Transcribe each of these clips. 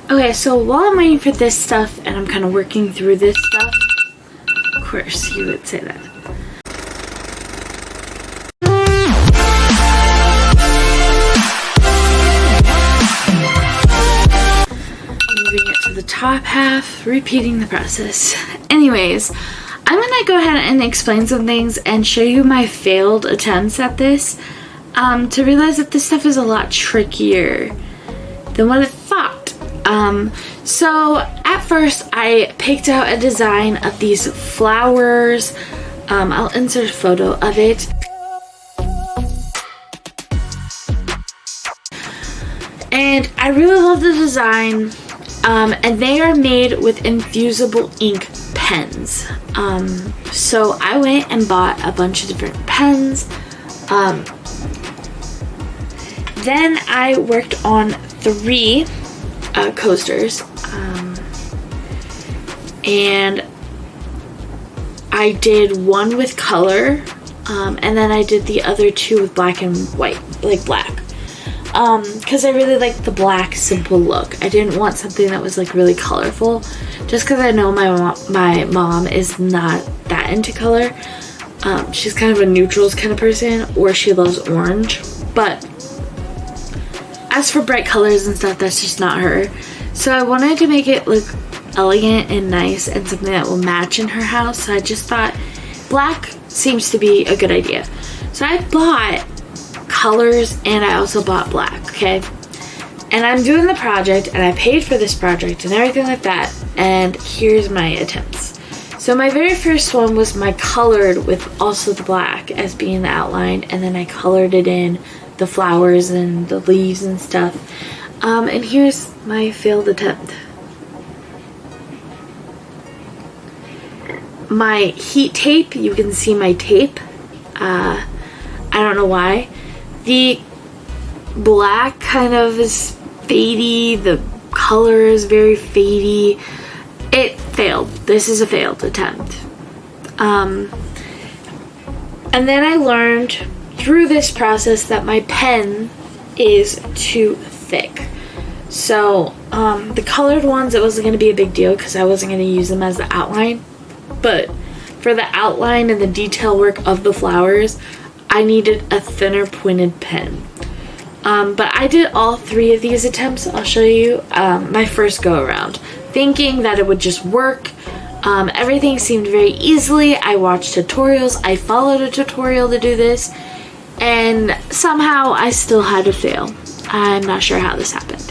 Okay, so while I'm waiting for this stuff and I'm kind of working through this stuff, of course you would say that. Moving it to the top half, repeating the process. Anyways, I'm gonna go ahead and explain some things and show you my failed attempts at this, to realize that this stuff is a lot trickier than what I thought. So at first I picked out a design of these flowers. I'll insert a photo of it. And I really love the design, and they are made with infusible ink pens. So I went and bought a bunch of different pens. Then I worked on 3 coasters, and I did one with color, and then I did the other 2 with black and white, like black, because I really like the black simple look. I didn't want something that was like really colorful, just because I know my mom is not that into color. She's kind of a neutrals kind of person, or she loves orange, but as for bright colors and stuff, that's just not her. So I wanted to make it look elegant and nice and something that will match in her house. So I just thought black seems to be a good idea. So I bought colors and I also bought black, okay? And I'm doing the project and I paid for this project and everything like that. And here's my attempts. So my very first one was my colored with also the black as being the outline, and then I colored it in the flowers and the leaves and stuff. And here's my failed attempt. My heat tape, you can see my tape. I don't know why. The black kind of is fadey, the color is very fadey. It failed. This is a failed attempt. And then I learned through this process that my pen is too thick. So the colored ones, it wasn't going to be a big deal because I wasn't going to use them as the outline. But for the outline and the detail work of the flowers, I needed a thinner pointed pen. But I did all 3 of these attempts. I'll show you my first go around, thinking that it would just work. Everything seemed very easily. I watched tutorials. I followed a tutorial to do this. And somehow I still had to fail. I'm not sure how this happened.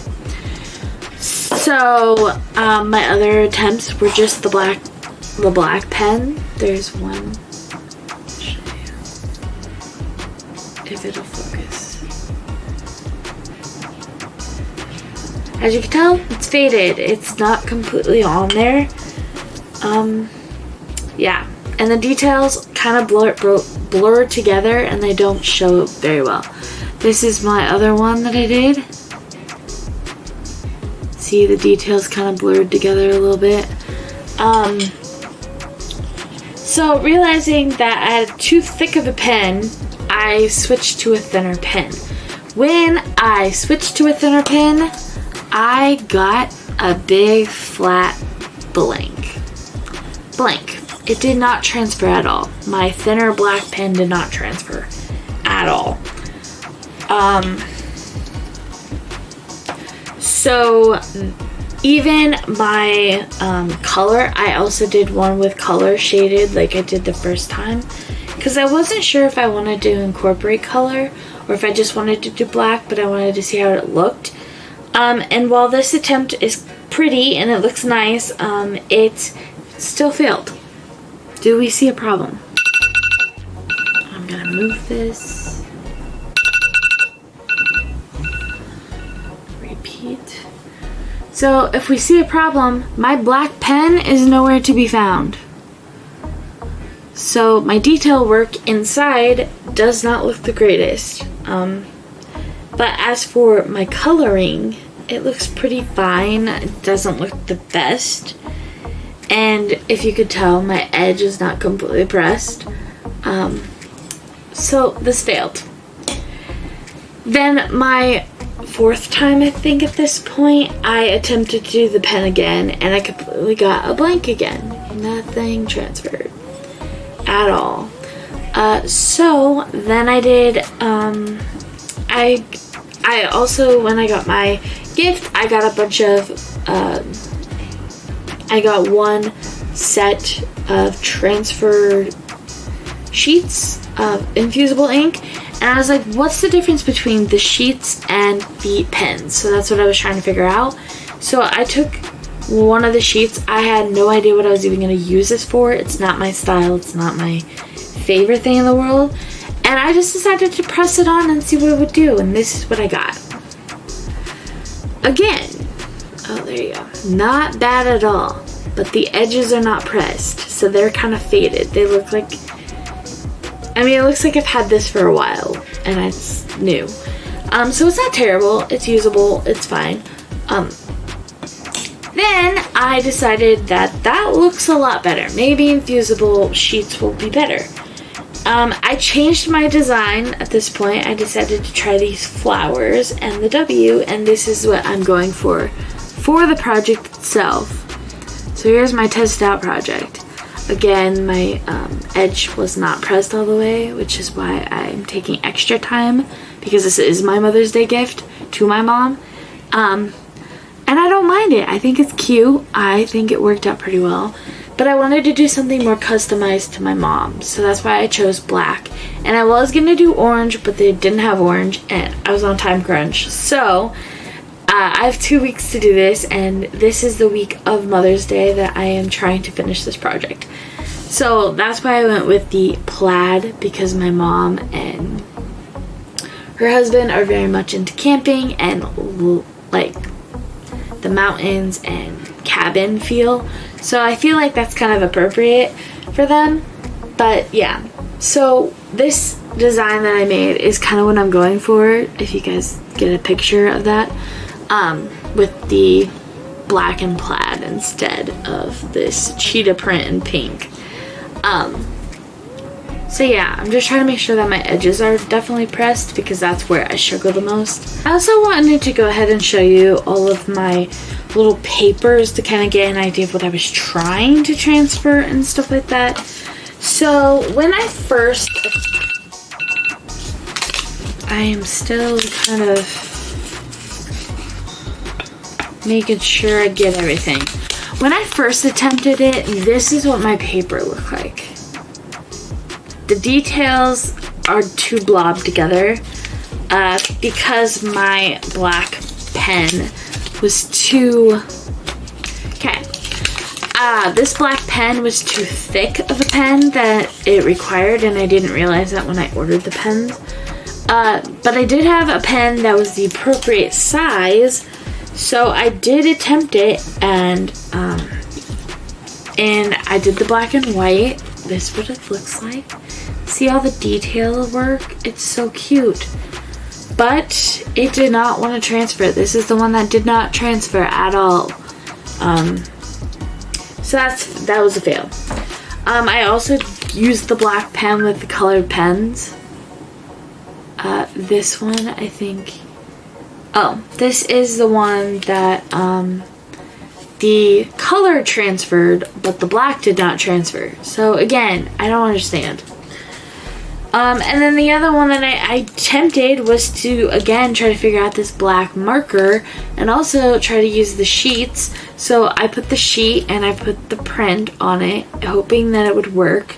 So my other attempts were just the black pen. There's one. I'll show you if it'll focus. As you can tell, it's faded. It's not completely on there. Yeah, and the details kind of blur together and they don't show very well. This is my other one that I did. See, the details kind of blurred together a little bit. So realizing that I had too thick of a pen, I switched to a thinner pen. When I switched to a thinner pen, I got a big flat blank. It did not transfer at all. My thinner black pen did not transfer at all. So even my color, I also did one with color shaded like I did the first time, because I wasn't sure if I wanted to incorporate color or if I just wanted to do black, but I wanted to see how it looked. And while this attempt is pretty and it looks nice, it still failed. Do we see a problem? I'm gonna move this. Repeat. So if we see a problem, my black pen is nowhere to be found. So my detail work inside does not look the greatest. But as for my coloring, it looks pretty fine. It doesn't look the best. And if you could tell, my edge is not completely pressed. So this failed. Then my fourth time, I think, at this point, I attempted to do the pen again, and I completely got a blank again. Nothing transferred at all. So then I did, I also, when I got my gift, I got a bunch of, I got one set of transferred sheets of infusible ink, and I was like, what's the difference between the sheets and the pens? So that's what I was trying to figure out. So I took one of the sheets. I had no idea what I was even going to use this for. It's not my style. It's not my favorite thing in the world. And I just decided to press it on and see what it would do. And this is what I got. Again, oh, there you go. Not bad at all. But the edges are not pressed. So they're kind of faded. They look like, I mean, it looks like I've had this for a while. And it's new. So it's not terrible. It's usable. It's fine. Then I decided that that looks a lot better. Maybe infusible sheets will be better. I changed my design at this point. I decided to try these flowers and the W, and this is what I'm going for the project itself. So here's my test out project. Again, my edge was not pressed all the way, which is why I'm taking extra time, because this is my Mother's Day gift to my mom. And I don't mind it. I think it's cute. I think it worked out pretty well. But I wanted to do something more customized to my mom. So that's why I chose black. And I was going to do orange, but they didn't have orange. And I was on time crunch. So I have 2 weeks to do this. And this is the week of Mother's Day that I am trying to finish this project. So that's why I went with the plaid. Because my mom and her husband are very much into camping. And like the mountains and cabin feel. So I feel like that's kind of appropriate for them. But yeah, so this design that I made is kind of what I'm going for, if you guys get a picture of that, with the black and plaid instead of this cheetah print in pink. So yeah, I'm just trying to make sure that my edges are definitely pressed, because that's where I struggle the most. I also wanted to go ahead and show you all of my little papers to kind of get an idea of what I was trying to transfer and stuff like that. So when I first, I am still kind of making sure I get everything. When I first attempted it, this is what my paper looked like. The details are too blobbed together because my black pen was too, okay, this black pen was too thick of a pen that it required, and I didn't realize that when I ordered the pens. But I did have a pen that was the appropriate size, so I did attempt it, and I did the black and white. This is what it looks like. See all the detail work? It's so cute. But it did not want to transfer. This is the one that did not transfer at all. So that was a fail. I also used the black pen with the colored pens. This one, I think. Oh, this is the one that the color transferred, but the black did not transfer. So again, I don't understand. And then the other one that I attempted was to, again, try to figure out this black marker and also try to use the sheets. So I put the sheet and I put the print on it, hoping that it would work,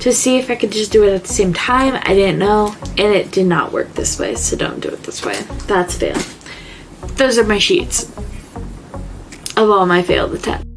to see if I could just do it at the same time. I didn't know, and it did not work this way, so don't do it this way. That's a fail. Those are my sheets of all my failed attempts.